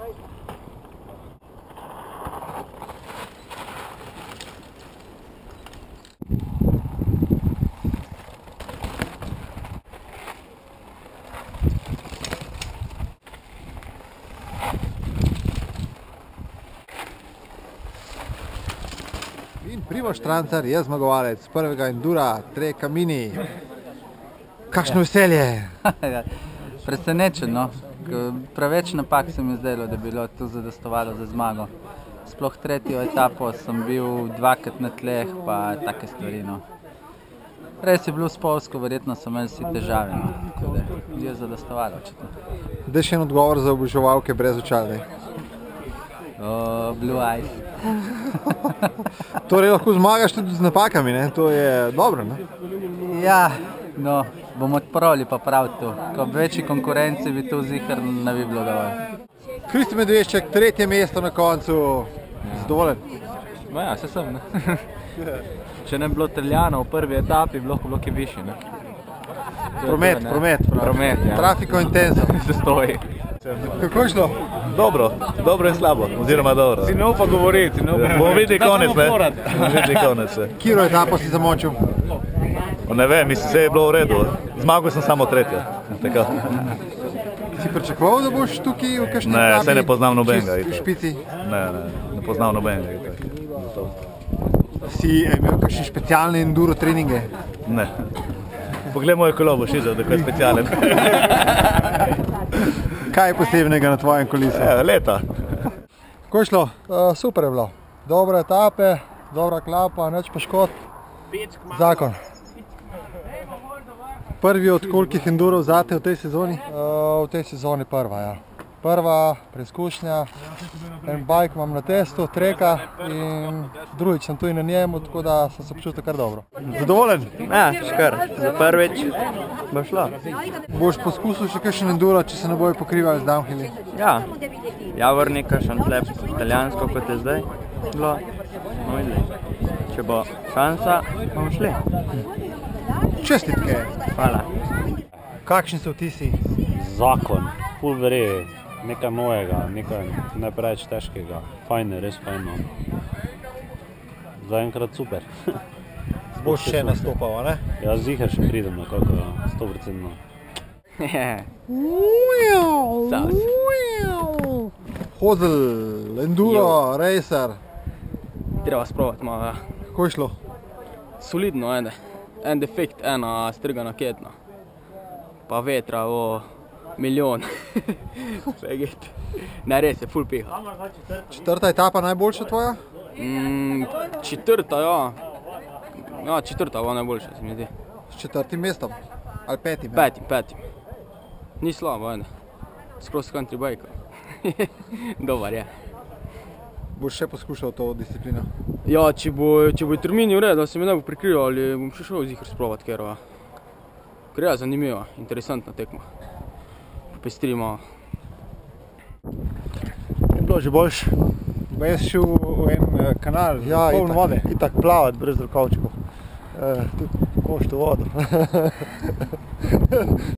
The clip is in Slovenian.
In Primož Štrancar je zmagovalec prvega endura Treka Mini. Kakšno veselje? Presenečen, no. Preveč napak se mi zdelo, da bi bilo to zadostovalo za zmago. Sploh tretjo etapo sem bil dvakrat na tleh, pa take stvari, no. Res je bilo spolsko, verjetno so imeli vsi težave, no. Tako da je zadostovalo očitno. Daj še en odgovor za oboževalke brez očal, daj. Blue eyes. Torej lahko zmagaš tudi z napakami, ne? To je dobro, ne? Ja, no, bom odpravili pa prav to. Ko ob večji konkurenci bi to zihar ne bi bilo dovolj. Kristo Medvešček, tretje mesto na koncu. Zadovoljen? Ja, se sem, ne. Če ne bi bilo Italijana v prvi etapi, bi lahko bilo kaj višji, ne. Promet, ja. Trafiko intenzo. Zastoji. Kako je šlo? Dobro in slabo, oziroma dobro. Si ne upa govoriti, ne upa. Bomo videli konec, ne? Bomo videli konec, ne? Kiro etapo si zamočil? Ne vem, mislim, vse je bilo v redu. Zmagal sem samo tretjo. Tako. Si pričakoval, da boš tukaj v kakšni etapi? Ne, saj ne poznam nobenega. V špici? Ne poznam nobenega. Si imel kakšne specialne enduro treninge? Ne. Poglej moje kolo, boš videl, da je specialen. Kaj je posebnega na tvojem kolisu? Leta. Kako je šlo? Super je bilo. Dobre etape, dobra klapa, nič poškodb. Zakon. Prvi od kolikih endurov zate v tej sezoni? V tej sezoni prva, ja. Prva preizkušnja, en bajk imam na testu, treka in drugič sem tudi na njemu, tako da sem se počutil kar dobro. Zadovoljen? Ja, škar. Za prvič bo šlo. Boš poskusil še kakšen enduro, če se ne bojo pokrivali z downhilli? Ja, Javornik, kakšen tlep italijansko, kot je zdaj bilo. Če bo šansa, bomo šli. Čestitke! Hvala. Kakšni so vtisi? Zakon, ful verje, nekaj novega, nekaj ne preveč težkega. Fajn je, res fajno. Zaenkrat super. Boš še nastopal, ne? Ja, zihar še pridem nekako, 100%. Hozel, enduro, racer. Treba sprovat malo, ja. Kako je šlo? Solidno, en defekt, ena strgana ketna. Pa vetra o milijon. Ne, res je, ful piha. Četrta etapa najboljša tvoja? Četrta, ja. Ja, četrta bo najboljša, se mi zdi. S četrtim mestom? Ali petim? Petim. Ni slabo, Sploh country bike. Dobar je. Boš še poskušal to disciplino? Ja, če bo termini v redu, da se mi ne bo prikrivali, bom še šel zihar sprovat, ker je zanimiva, interesantna tekma. Popestrimo. Je bilo že boljše. Ba jaz šel v en kanal, poln vode. Itak plavat brez rokavčkov. Tudi košt v vodo.